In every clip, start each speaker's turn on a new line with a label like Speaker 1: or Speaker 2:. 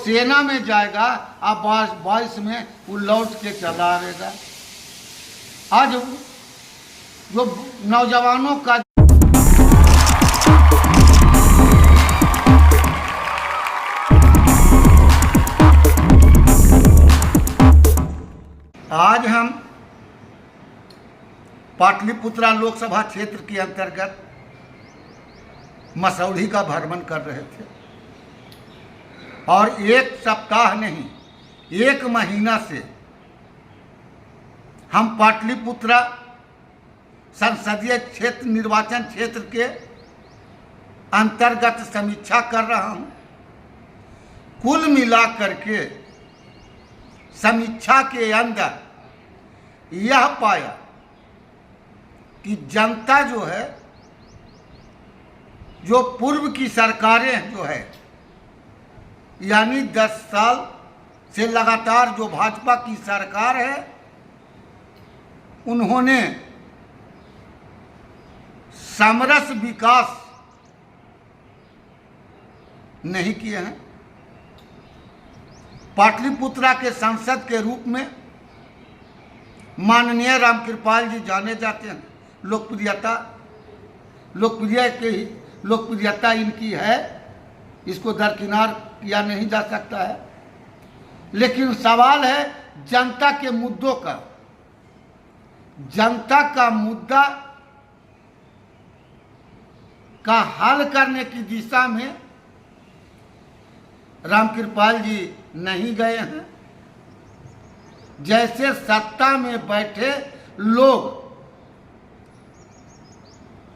Speaker 1: सेना में जाएगा, अब 22 में वो लौट के चला आएगा। आज जो नौजवानों का आज हम पाटलिपुत्रा लोकसभा क्षेत्र के अंतर्गत मसौढ़ी का भ्रमण कर रहे थे और एक सप्ताह नहीं, एक महीना से हम पाटलिपुत्रा संसदीय क्षेत्र निर्वाचन क्षेत्र के अंतर्गत समीक्षा कर रहा हूं। कुल मिलाकर के समीक्षा के अंदर यह पाया कि जनता जो है, जो पूर्व की सरकारें जो है, यानी 10 साल से लगातार जो भाजपा की सरकार है, उन्होंने समरस विकास नहीं किए हैं। पाटलिपुत्रा के सांसद के रूप में माननीय रामकृपाल जी जाने जाते हैं। लोकप्रियता इनकी है, इसको दरकिनार किया नहीं जा सकता है। लेकिन सवाल है जनता के मुद्दों का। जनता का मुद्दा का हल करने की दिशा में रामकृपाल जी नहीं गए हैं। जैसे सत्ता में बैठे लोग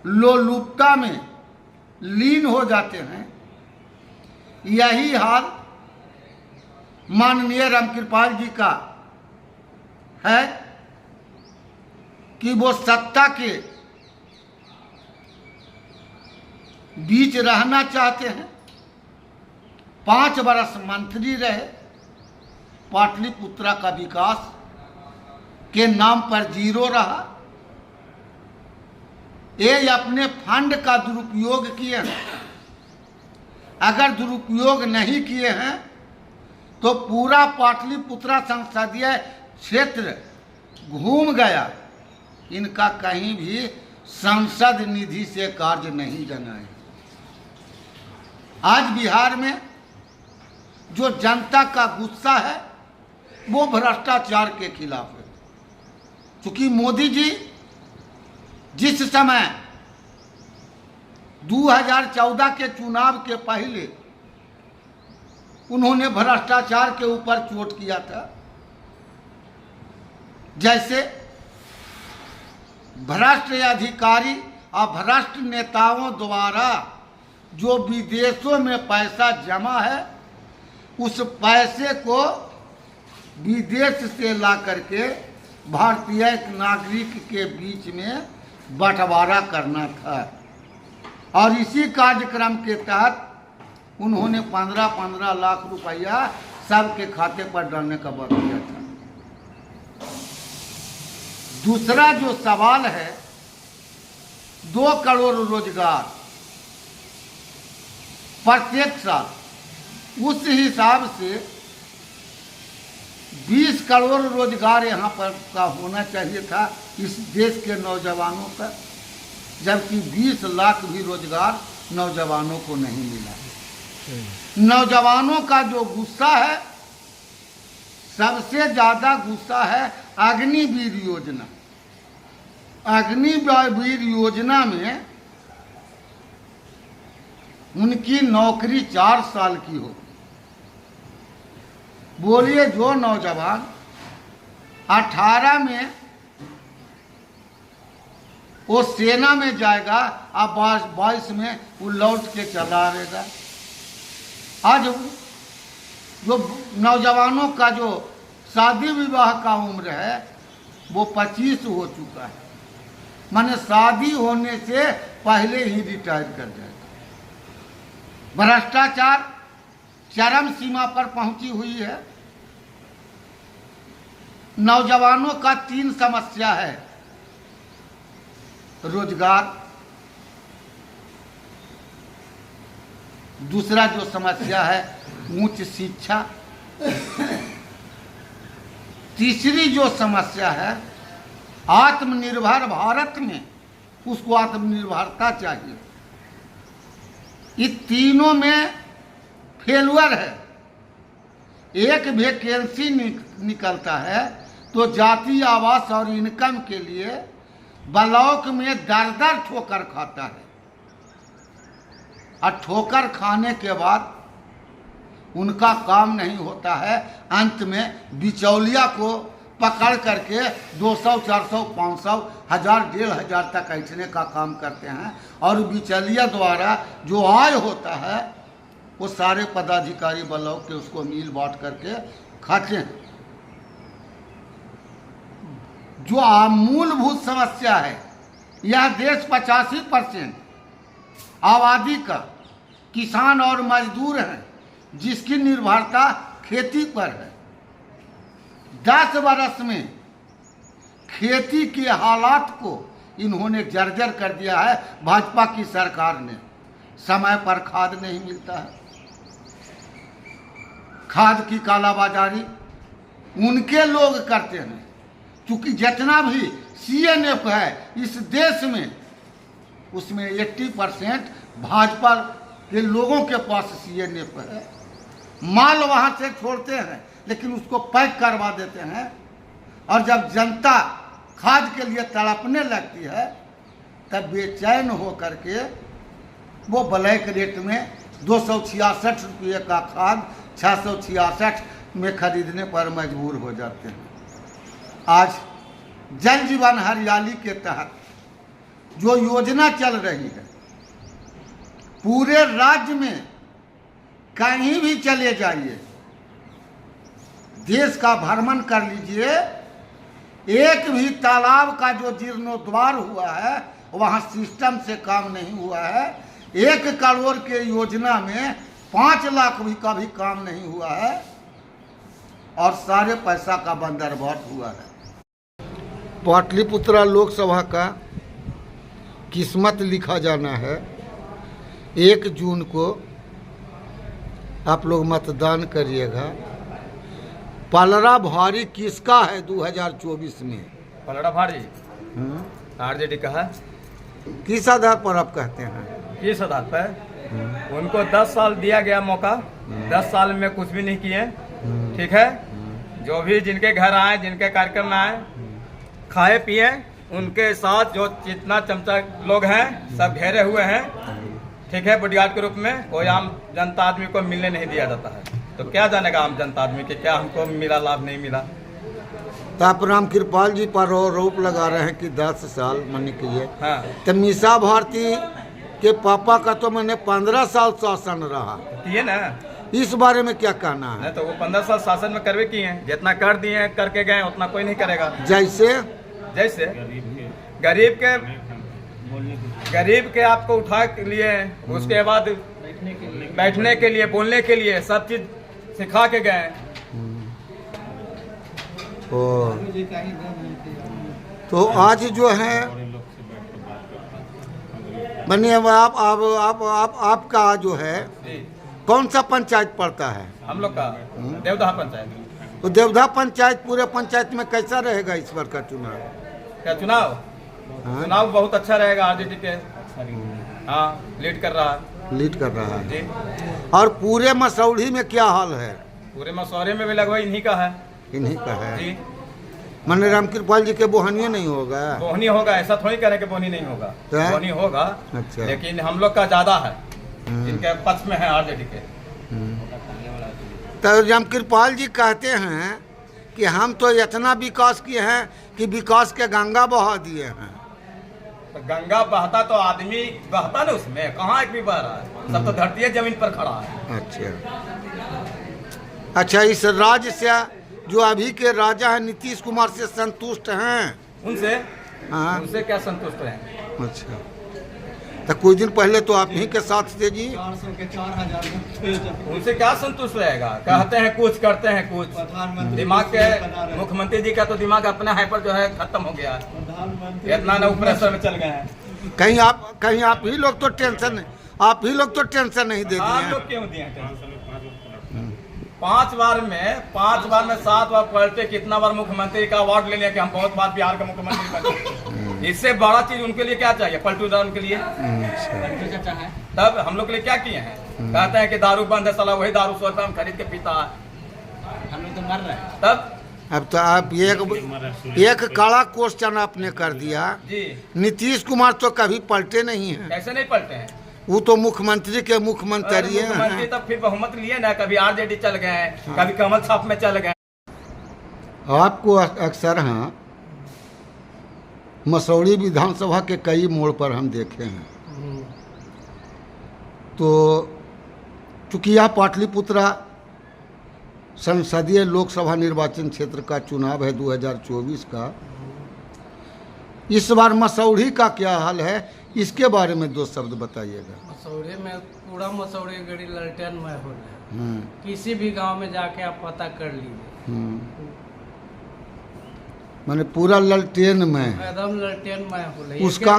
Speaker 1: लोलुपता में लीन हो जाते हैं, यही हाल माननीय रामकृपाल जी का है कि वो सत्ता के बीच रहना चाहते हैं। 5 वर्ष मंत्री रहे, पाटलिपुत्रा का विकास के नाम पर जीरो रहा। ये अपने फंड का दुरुपयोग किए हैं। अगर दुरुपयोग नहीं किए हैं तो पूरा पाटलिपुत्रा संसदीय क्षेत्र घूम गया, इनका कहीं भी संसद निधि से कार्य नहीं बना है। आज बिहार में जो जनता का गुस्सा है वो भ्रष्टाचार के खिलाफ है। क्योंकि मोदी जी जिस समय 2014 के चुनाव के पहले उन्होंने भ्रष्टाचार के ऊपर चोट किया था, जैसे भ्रष्ट अधिकारी और भ्रष्ट नेताओं द्वारा जो विदेशों में पैसा जमा है, उस पैसे को विदेश से ला करके भारतीय नागरिक के बीच में बंटवारा करना था। और इसी कार्यक्रम के तहत उन्होंने 15-15 लाख रुपया सबके खाते पर डालने का वक्त किया था। दूसरा जो सवाल है, 2 करोड़ रोजगार प्रत्येक साल, उस हिसाब से 20 करोड़ रोजगार यहाँ पर का होना चाहिए था इस देश के नौजवानों का, जबकि 20 लाख भी रोजगार नौजवानों को नहीं मिला है। नौजवानों का जो गुस्सा है, सबसे ज़्यादा गुस्सा है अग्निवीर योजना। अग्निवीर योजना में उनकी नौकरी 4 साल की हो। बोलिए, जो नौजवान 18 में वो सेना में जाएगा, अब 22 में वो लौट के चला आएगा। आज जो नौजवानों का जो शादी विवाह का उम्र है वो 25 हो चुका है, माने शादी होने से पहले ही रिटायर कर जाएगा। भ्रष्टाचार चरम सीमा पर पहुंची हुई है। नौजवानों का 3 समस्या है, रोजगार, दूसरा जो समस्या है उच्च शिक्षा। तीसरी जो समस्या है आत्मनिर्भर भारत में, उसको आत्मनिर्भरता चाहिए। ये तीनों में फेलुअर है। एक वैकेंसी निकलता है तो जाति आवास और इनकम के लिए ब्लॉक में दर दर ठोकर खाता है, और ठोकर खाने के बाद उनका काम नहीं होता है। अंत में बिचौलिया को पकड़ करके 200, 400, 500, 1000, 1500 तक ऐंठने का काम करते हैं, और बिचौलिया द्वारा जो आय होता है वो सारे पदाधिकारी ब्लॉक के उसको मिल बांट करके खाते हैं। जो मूलभूत समस्या है, यह देश 85% आबादी का किसान और मजदूर हैं, जिसकी निर्भरता खेती पर है। 10 वर्ष में खेती के हालात को इन्होंने जर्जर कर दिया है। भाजपा की सरकार ने समय पर खाद नहीं मिलता है, खाद की कालाबाजारी उनके लोग करते हैं। क्योंकि जितना भी CNF है इस देश में, उसमें 80% भाजपा के लोगों के पास CNF है। माल वहां से छोड़ते हैं लेकिन उसको पैक करवा देते हैं, और जब जनता खाद के लिए तड़पने लगती है तब बेचैन हो करके वो ब्लैक रेट में 266 रुपये का खाद 666 में खरीदने पर मजबूर हो जाते हैं। आज जल जीवन हरियाली के तहत जो योजना चल रही है, पूरे राज्य में कहीं भी चले जाइए, देश का भ्रमण कर लीजिए, एक भी तालाब का जो जीर्णोद्धार हुआ है वहाँ सिस्टम से काम नहीं हुआ है। 1 करोड़ के योजना में 5 लाख का भी काम नहीं हुआ है, और सारे पैसा का बंदरबाट हुआ है। पाटलिपुत्रा लोकसभा का किस्मत लिखा जाना है। 1 जून को आप लोग मतदान करिएगा। पलड़ा भारी किसका है 2024 में?
Speaker 2: पलड़ा भारी RJD का है।
Speaker 1: किस आधार पर आप कहते हैं?
Speaker 2: किस आधार पर? उनको 10 साल दिया गया मौका, 10 साल में कुछ भी नहीं किए। ठीक है, जो भी जिनके घर आए, जिनके कार्यक्रम में आए, खाए पिए, उनके साथ जो जितना चमचा लोग हैं सब घेरे हुए हैं। ठीक है, बॉडीगार्ड के रूप में कोई आम जनता आदमी को मिलने नहीं दिया जाता है। तो क्या जानेगा आम जनता आदमी के क्या हमको मिला, लाभ नहीं मिला।
Speaker 1: तो आप राम कृपाल जी पर आरोप लगा रहे हैं कि 10 साल मानने के लिए।
Speaker 2: हाँ,
Speaker 1: तो मीसा भारती के पापा का तो मैंने 15 साल शासन रहा
Speaker 2: ये ना,
Speaker 1: इस बारे में क्या कहना है?
Speaker 2: तो वो 15 साल शासन में करवे किए हैं, जितना कर दिए हैं करके गए उतना कोई नहीं करेगा।
Speaker 1: जैसे
Speaker 2: गरीब के आपको उठा के लिए, उसके बाद बैठने के लिए, बोलने के लिए सब चीज सिखा के गए।
Speaker 1: तो आज जो है बनिए आपका जो है कौन सा पंचायत पड़ता है?
Speaker 2: हम लोग का देवधा पंचायत।
Speaker 1: तो देवधा पंचायत, पूरे पंचायत में कैसा रहेगा इस बार का चुनाव?
Speaker 2: क्या चुनाव?
Speaker 1: हाँ?
Speaker 2: चुनाव बहुत अच्छा रहेगा। RJD के हाँ लीड कर रहा है जी।
Speaker 1: और पूरे मसौढ़ी में क्या हाल है?
Speaker 2: पूरे मसौरे में भी लगभग इन्हीं का है
Speaker 1: जी। माने राम कृपाल जी के बोहनी नहीं होगा?
Speaker 2: बोहनी होगा, ऐसा थोड़ी करें कि बोहनी नहीं होगा। बोहनी होगा।
Speaker 1: अच्छा।
Speaker 2: लेकिन हम लोग का ज्यादा है, इनके पक्ष में है RJD के।
Speaker 1: तो राम कृपाल जी कहते हैं कि हम तो इतना विकास किए हैं कि विकास के गंगा बहा दिए हैं।
Speaker 2: तो गंगा बहता तो आदमी बहता ना, उसमें कहाँ आदमी बह रहा है? सब तो धरती जमीन पर खड़ा है।
Speaker 1: अच्छा, इस राज्य से जो अभी के राजा है नीतीश कुमार से संतुष्ट हैं?
Speaker 2: उनसे?
Speaker 1: हाँ।
Speaker 2: उनसे क्या संतुष्ट हैं?
Speaker 1: अच्छा, तो कुछ दिन पहले तो आप ही के साथ थे जी।
Speaker 2: 400 के 4000 उनसे क्या संतुष्ट रहेगा? कहते हैं कुछ, करते हैं कुछ। दिमाग के मुख्यमंत्री जी का तो दिमाग अपना हाइपर जो है खत्म हो गया, इतना ना प्रेशर में चल गए हैं।
Speaker 1: कहीं आप ही लोग तो टेंशन नहीं देते हैं।
Speaker 2: लोग क्यों दिए टेंशन? 5 बार में 7 बार पलटे, कितना बार मुख्यमंत्री का अवार्ड ले लिया कि हम बहुत बार बिहार का मुख्यमंत्री बने। इससे बड़ा चीज उनके लिए क्या चाहिए? पलटूदार उनके लिए तब हम लोग के लिए क्या किए हैं? कहते हैं कि दारू बंद है, साला वही दारू 100 रुपये में खरीद के पीता है, हम लोग तो मर रहे हैं। तब
Speaker 1: अब तो आप एक कड़ा क्वेश्चन आपने कर दिया
Speaker 2: जी।
Speaker 1: नीतीश कुमार तो कभी पलटे नहीं हैं।
Speaker 2: कैसे नहीं पलटे हैं?
Speaker 1: वो तो मुख्यमंत्री के मुख्यमंत्री हैं।
Speaker 2: तब फिर बहुमत लिए ना, कभी आरजेडी चल गए हैं, कभी कमल छाप में चल गए।
Speaker 1: आपको अक्सर हाँ मसौड़ी विधानसभा के कई मोड़ पर हम देखे हैं। तो चूंकि यह पाटलिपुत्रा संसदीय लोकसभा निर्वाचन क्षेत्र का चुनाव है 2024 का, इस बार मसौड़ी का क्या हाल है, इसके बारे में 2 शब्द बताइएगा।
Speaker 3: मसौड़ी में पूरा मसौड़ी गड़ी ललटेन में हो रहा है। किसी भी गांव में जाके आप पता कर लीजिए,
Speaker 1: माने पूरा ललटेन में है।
Speaker 3: एकदम ललटेन में हो रहा है।
Speaker 1: उसका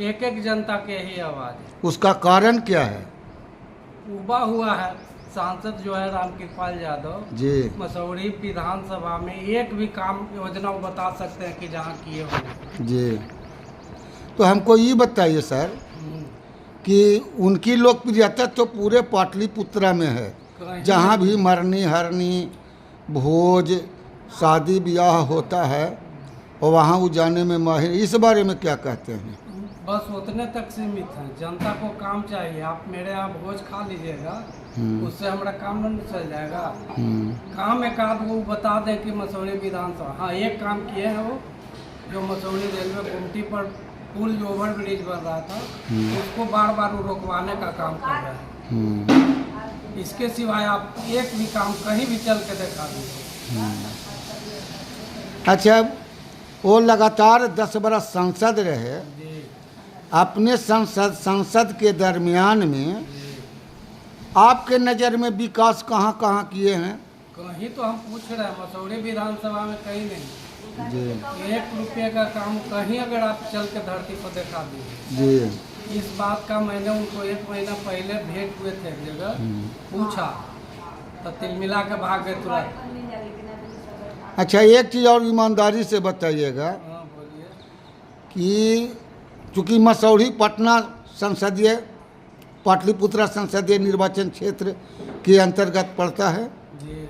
Speaker 3: एक जनता के ही आवाज है।
Speaker 1: उसका कारण क्या है?
Speaker 3: उबा हुआ है सांसद जो है रामकृपाल यादव
Speaker 1: जी।
Speaker 3: मसौड़ी विधानसभा में एक भी काम योजना वो बता सकते हैं कि जहाँ किए होंगे
Speaker 1: जी। तो हमको ये बताइए सर कि उनकी लोकप्रियता तो पूरे पाटलिपुत्रा में है। जहाँ भी मरनी हरनी भोज शादी ब्याह होता है और वहाँ वो जाने में माहिर। इस बारे में क्या कहते हैं?
Speaker 3: बस उतने तक सीमित है। जनता को काम चाहिए। आप मेरे यहाँ भोज खा लीजिएगा, उससे हमारा काम नहीं चल जाएगा। काम एक आध वो बता दें कि मसौड़ी विधानसभा, हाँ एक काम किए हैं वो, जो मसौड़ी रेलवे गुमटी पर पुल जो ओवर ब्रिज बन रहा था उसको बार बार वो रोकवाने का काम कर रहे हैं। इसके सिवाय आप एक भी काम कहीं भी चल के दिखा दीजिए।
Speaker 1: अच्छा, वो लगातार 10 बरस सांसद रहे। अपने संसद के दरमियान में आपके नज़र में विकास कहाँ कहाँ किए हैं?
Speaker 3: कहीं तो हम पूछ रहे हैं, मसौड़ी विधानसभा में कहीं नहीं जी। 1 रुपये का काम कहीं अगर आप चल के धरती पर दिखा दीजिए जी। इस बात का मैंने उनको 1 महीना पहले भेंट हुए थे एक जगह, पूछा तो तिलमिला के भाग गए तुरंत।
Speaker 1: अच्छा, एक चीज़ और ईमानदारी से बताइएगा कि चूँकि मसौड़ी पटना संसदीय पाटलिपुत्रा संसदीय निर्वाचन क्षेत्र के अंतर्गत पड़ता है
Speaker 3: जी।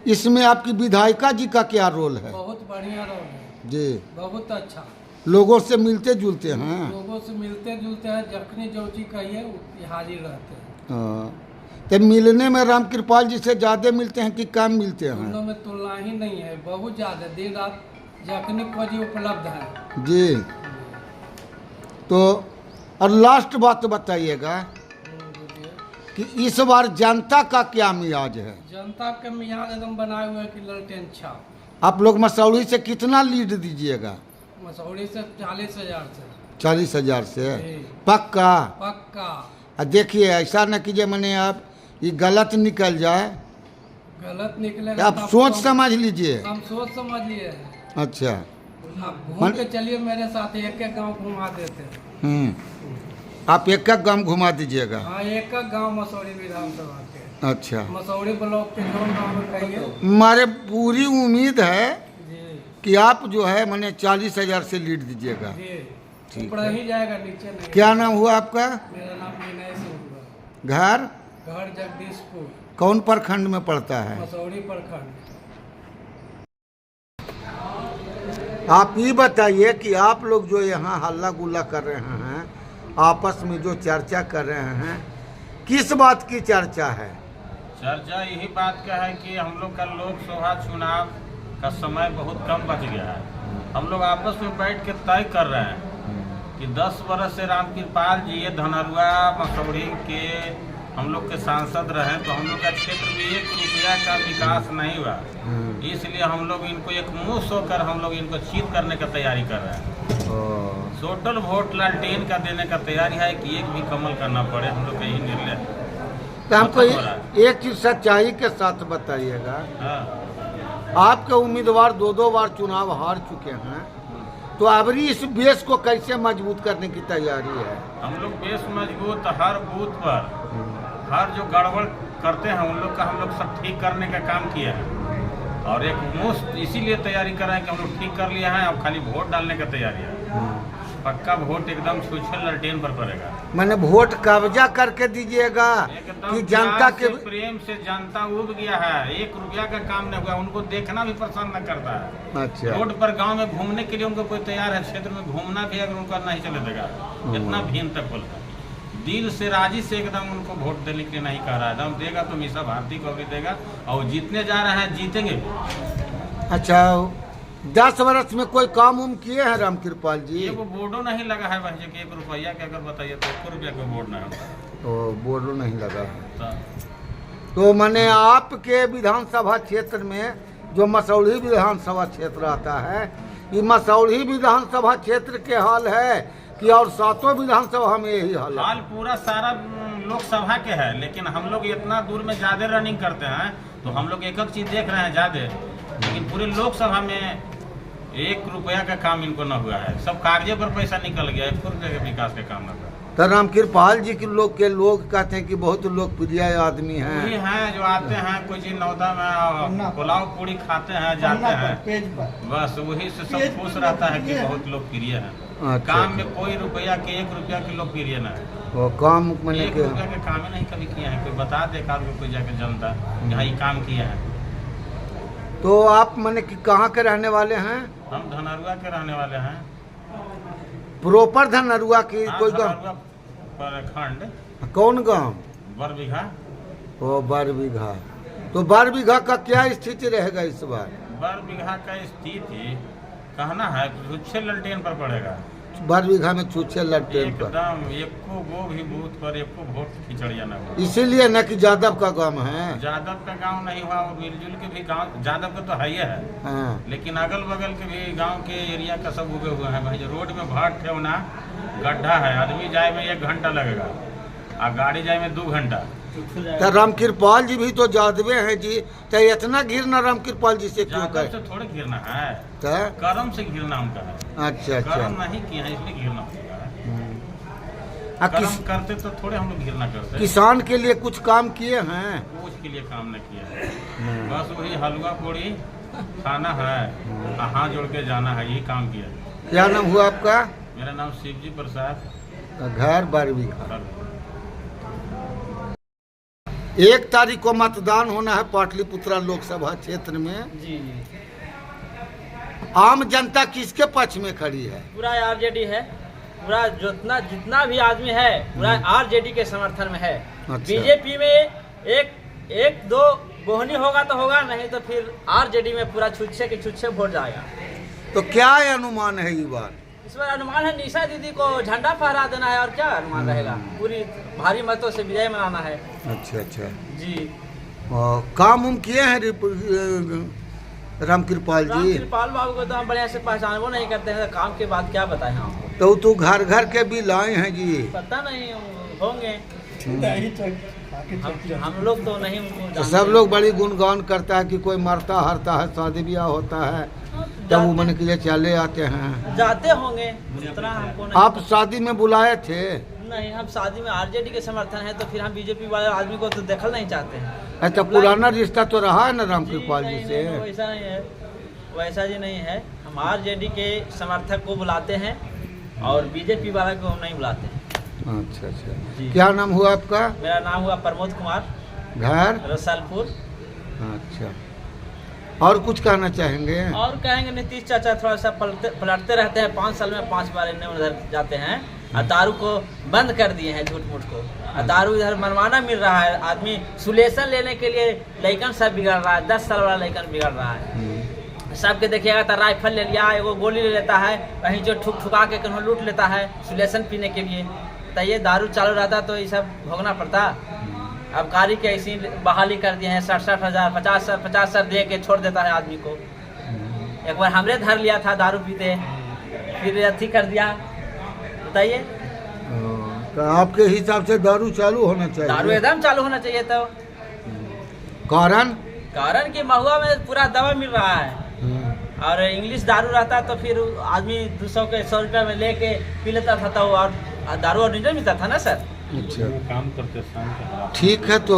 Speaker 1: इसमें आपकी विधायिका जी का क्या रोल है?
Speaker 3: बहुत बढ़िया रोल है
Speaker 1: जी,
Speaker 3: बहुत अच्छा।
Speaker 1: लोगों से मिलते जुलते हैं?
Speaker 3: लोगों से मिलते जुलते हैं, जखनी जो चीज कहिए हाजिर रहते हैं।
Speaker 1: तो मिलने में रामकृपाल जी से ज़्यादा मिलते हैं कि कम मिलते हैं?
Speaker 3: दोनों में तुलना ही नहीं है, बहुत ज़्यादा। दिन रात जखनी को जी उपलब्ध है
Speaker 1: जी। तो और लास्ट बात बताइएगा कि इस बार जनता का क्या मियाज है?
Speaker 3: जनता के मियाज एकदम बनाए हुए कि ललटेन छाप।
Speaker 1: आप लोग मसौड़ी से कितना लीड दीजिएगा?
Speaker 3: मसौड़ी से 40,000 से।
Speaker 1: 40,000 से पक्का?
Speaker 3: पक्का।
Speaker 1: देखिए ऐसा न कीजिए, मैंने आप ये गलत निकल जाए।
Speaker 3: गलत निकलेगा
Speaker 1: आप सोच समझ लीजिए।
Speaker 3: हम सोच समझ लिए।
Speaker 1: अच्छा,
Speaker 3: घूम के चलिए मेरे साथ, एक एक गांव घुमा देते हैं।
Speaker 1: आप एक एक गांव घुमा दीजिएगा?
Speaker 3: हाँ, एक एक गांव मसौड़ी विधानसभा के।
Speaker 1: अच्छा,
Speaker 3: मसौड़ी ब्लॉक के जो गांव में कहिए।
Speaker 1: हमारे पूरी उम्मीद है
Speaker 3: जी
Speaker 1: कि आप जो है मैंने 40,000 से लीड दीजिएगा।
Speaker 3: जी, ऊपर ही जाएगा, नीचे नहीं।
Speaker 1: क्या नाम हुआ आपका?
Speaker 3: मेरा नाम विनय सिंह हुआ।
Speaker 1: घर
Speaker 3: जगदीशपुर।
Speaker 1: कौन प्रखंड में पड़ता है?
Speaker 3: मसौड़ी प्रखंड।
Speaker 1: आप ये बताइए कि आप लोग जो यहाँ हल्ला गुल्ला कर रहे हैं, आपस में जो चर्चा कर रहे हैं, किस बात की चर्चा है?
Speaker 4: चर्चा यही बात का है कि हम लोग का लोकसभा चुनाव का समय बहुत कम बच गया है। हम लोग आपस में बैठ के तय कर रहे हैं कि 10 बरस से रामकृपाल जी ये धनरुआ मसौड़ी के हम लोग के सांसद रहे, तो हम लोग का क्षेत्र में 1 रुपया का विकास नहीं हुआ। इसलिए हम लोग इनको एक मुँह सोकर हम लोग इनको चीत करने का तैयारी कर रहे हैं। टोटल वोट लालटेन का देने का तैयारी है कि एक भी कमल करना पड़े, हम लोग का यही निर्णय।
Speaker 1: तो हमको एक चीज सच्चाई के साथ बताइएगा। आपके उम्मीदवार 2 बार चुनाव हार चुके हैं, तो अबरी इस बेस को कैसे मजबूत करने की तैयारी है?
Speaker 4: हम लोग बेस मजबूत हर बूथ पर, हर जो गड़बड़ करते हैं उन लोग का हम लोग सब ठीक करने का काम किए हैं। और एक मुफ्त इसीलिए तैयारी कर रहे हैं कि हम लोग ठीक कर लिए हैं, अब खाली वोट डालने का तैयारी है। पक्का वोट एकदम छुछल ललटेन पर पड़ेगा।
Speaker 1: मैंने वोट कब्जा करके दीजिएगा
Speaker 4: एकदम
Speaker 1: कि जनता के
Speaker 4: प्रेम से जनता उब गया है, 1 रुपया का काम नहीं हुआ, उनको देखना भी पसंद न करता है।
Speaker 1: अच्छा
Speaker 4: रोड पर गांव में घूमने के लिए उनको कोई तैयार है, क्षेत्र में घूमना भी अगर उनका नहीं चले देगा, इतना भीन तक बोलता है। दिल से राजी से एकदम उनको वोट देने के लिए नहीं कह रहा है, एकदम देगा तो मीसा भारती को भी देगा और जीतने जा रहे हैं, जीतेंगे भी।
Speaker 1: अच्छा 10 वर्ष में कोई काम उम किए हैं राम कृपाल जी?
Speaker 4: ये वो बोर्डो नहीं लगा है वैसे कि 1 रुपया के अगर बताइए तो 1 रुपया का बोर्ड नहीं होगा।
Speaker 1: तो बोर्ड नहीं लगा है।
Speaker 4: तो
Speaker 1: तो मैंने आपके विधानसभा क्षेत्र में जो मसौढ़ी विधानसभा क्षेत्र आता है, ये मसौढ़ी विधानसभा क्षेत्र के हाल है कि और 7 विधानसभा में यही हाल है?
Speaker 4: हाल पूरा सारा लोकसभा के है, लेकिन हम लोग इतना दूर में ज्यादा रनिंग करते हैं तो हम लोग एक चीज देख रहे हैं ज्यादा, लेकिन पूरे लोकसभा में 1 रुपया का काम इनको न हुआ है, सब कागजे पर पैसा निकल गया, 1 रुपये के विकास का काम न हुआ।
Speaker 1: तो राम कृपाल जी के लोग कहते हैं कि बहुत लोकप्रिय आदमी
Speaker 4: वही
Speaker 1: हैं।
Speaker 4: हैं जो आते हैं कोई चीज नौदा में पुलाव पूड़ी खाते हैं जाते हैं, बस वही से सब खुश रहता है कि बहुत लोकप्रिय है।
Speaker 1: अच्छा,
Speaker 4: काम में कोई रुपया के 1 रुपया के लोकप्रिय न है,
Speaker 1: वो काम मैंने
Speaker 4: 1 रुपया के काम ही नहीं कभी किया है। कोई बता दे काल को कोई जाके जनता यहाँ ये काम किया है।
Speaker 1: तो आप मैंने कि कहाँ के रहने वाले हैं?
Speaker 4: हम धनरुआ के रहने वाले हैं।
Speaker 1: प्रॉपर धनरुआ की
Speaker 4: हाँ,
Speaker 1: कोई गाँव?
Speaker 4: धनरुआ प्रखंड
Speaker 1: कौन गांव?
Speaker 4: बरबीघा।
Speaker 1: वो बरबीघा। तो बरबीघा का क्या स्थिति रहेगा इस बार?
Speaker 4: बरबीघा का स्थिति कहना है छुच्छे ललटेन पर पड़ेगा,
Speaker 1: बरबीघा में छुच्छे ललटेन पर
Speaker 4: एकदम एको वो भी बूथ पर एको वोट खिचड़िया न हुआ।
Speaker 1: इसीलिए न कि यादव का गांव है।
Speaker 4: यादव का गांव नहीं हुआ, वो मिलजुल के भी गांव यादव का तो है ही है,
Speaker 1: हाँ।
Speaker 4: लेकिन अगल बगल के भी गांव के एरिया का सब उगे हुए हैं। भाई रोड में भाट ठेवना गड्ढा है, आदमी जाए में 1 घंटा लगेगा और गाड़ी जाए में 2 घंटा।
Speaker 1: तो राम कृपाल जी भी तो यादवे हैं जी, तो इतना घिरना राम कृपाल जी से क्यों
Speaker 4: यादव
Speaker 1: करे?
Speaker 4: से थोड़े घिरना है,
Speaker 1: तो
Speaker 4: कर्म से घिरना उनका है।
Speaker 1: अच्छा अच्छा।
Speaker 4: कर्म नहीं किया है इसलिए घिरना होगा है। कर्म करते तो थोड़े हम लोग घिरना करते।
Speaker 1: किसान के लिए कुछ काम किए हैं?
Speaker 4: कुछ के लिए काम नहीं किया है, बस वही हलवा पूड़ी खाना है, हाथ जोड़ के जाना है, यही काम किया है।
Speaker 1: क्या नाम हुआ आपका?
Speaker 4: मेरा नाम शिवजी प्रसाद।
Speaker 1: घर बरबीघा। 1 तारीख को मतदान होना है पाटलिपुत्रा लोकसभा क्षेत्र में।
Speaker 5: जी जी
Speaker 1: आम जनता किसके पक्ष में खड़ी है?
Speaker 5: पूरा आरजेडी है, पूरा जितना भी आदमी है पूरा आरजेडी के समर्थन में है।
Speaker 1: अच्छा।
Speaker 5: बीजेपी में एक दो बोहनी होगा तो होगा, नहीं तो फिर आरजेडी में पूरा छुच्छे के छुच्छे वोट जाएगा।
Speaker 1: तो क्या अनुमान है इस बार?
Speaker 5: इस बार अनुमान है निशा दीदी को झंडा फहरा देना है, और क्या अनुमान रहेगा, पूरी भारी मतों से विजय मनाना है।
Speaker 1: अच्छा अच्छा।
Speaker 5: जी
Speaker 1: काम उम किए हैं राम कृपाल जी?
Speaker 5: रामकृपाल बाबू को तो हम बढ़िया से पहचान वो नहीं करते हैं, तो काम के बाद क्या बताएं आपको।
Speaker 1: तो घर घर के भी लाए हैं जी?
Speaker 5: पता नहीं होंगे, हम लोग तो नहीं
Speaker 1: तो
Speaker 5: जानते।
Speaker 1: सब लोग बड़ी गुणगान करता है कि कोई मरता हरता है, शादी ब्याह होता है तब वो मन के लिए चले आते हैं।
Speaker 5: जाते होंगे, उतना हमको नहीं।
Speaker 1: आप शादी में बुलाए थे?
Speaker 5: नहीं, हम शादी में आरजेडी के समर्थन है, तो फिर हम बीजेपी वाले आदमी को तो देखल नहीं चाहते हैं।
Speaker 1: अच्छा, पुराना रिश्ता तो रहा है ना राम कृपाल जी
Speaker 5: नहीं,
Speaker 1: से?
Speaker 5: नहीं, वैसा नहीं है, वैसा जी नहीं है। हम आरजेडी के समर्थक को बुलाते हैं और बीजेपी वाला को हम नहीं बुलाते हैं।
Speaker 1: अच्छा अच्छा।
Speaker 5: जी।
Speaker 1: क्या नाम हुआ आपका?
Speaker 5: मेरा नाम हुआ प्रमोद कुमार,
Speaker 1: घर?
Speaker 5: रसालपुर।
Speaker 1: अच्छा, और कुछ कहना चाहेंगे?
Speaker 5: और कहेंगे नीतीश चाचा थोड़ा सा पलटते रहते हैं, 5 साल में 5 बार इन्हें उधर जाते हैं और दारू को बंद कर दिए हैं, झूठ मूठ को। और दारू इधर मनमाना मिल रहा है, आदमी सुलेशन लेने के लिए लइकन सब बिगड़ रहा है, 10 साल वाला लइकन बिगड़ रहा है। सबके देखिएगा तो राइफल ले लिया, एगो गोली ले लेता है, कहीं जो ठुका के कहीं लूट लेता है सुलेशन पीने के लिए। तो ये दारू चालू रहता तो ये सब भोगना पड़ता। अब गाड़ी के ऐसी बहाली कर दिए हैं, 60-60 हज़ार 50 सर दे के छोड़ देता है आदमी को। एक बार हमरे धर लिया था दारू पीते, फिर अथी कर दिया। बताइए,
Speaker 1: तो आपके हिसाब से दारू चालू होना चाहिए?
Speaker 5: दारू एकदम चालू होना चाहिए। तो कारण कि महुआ में पूरा दवा मिल रहा है, और इंग्लिश दारू रहता तो फिर आदमी 200 के 100 रुपये में लेके पी लेता था, तो और दारू ओरिजिनल मिलता था ना सर।
Speaker 1: अच्छा,
Speaker 4: काम करते शाम के
Speaker 1: ठीक है। तो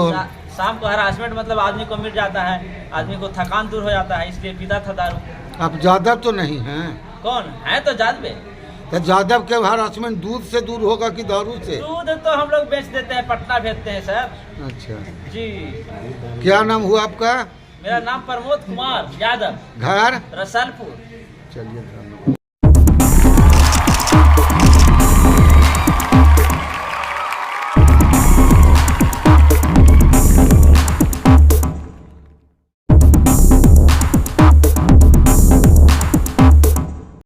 Speaker 5: शाम को हरासमेंट मतलब आदमी को मिट जाता है, आदमी को थकान दूर हो जाता है, इसलिए पीता था दारू।
Speaker 1: आप यादव तो नहीं हैं?
Speaker 5: कौन है? तो जादवे।
Speaker 1: तो यादव के हरासमेंट दूध से दूर होगा कि दारू से?
Speaker 5: दूध तो हम लोग बेच देते हैं, पटना भेजते हैं सर।
Speaker 1: अच्छा,
Speaker 5: जी।
Speaker 1: क्या नाम हुआ आपका?
Speaker 5: मेरा नाम प्रमोद कुमार यादव,
Speaker 1: घर?
Speaker 5: रसलपुर।
Speaker 1: चलिए।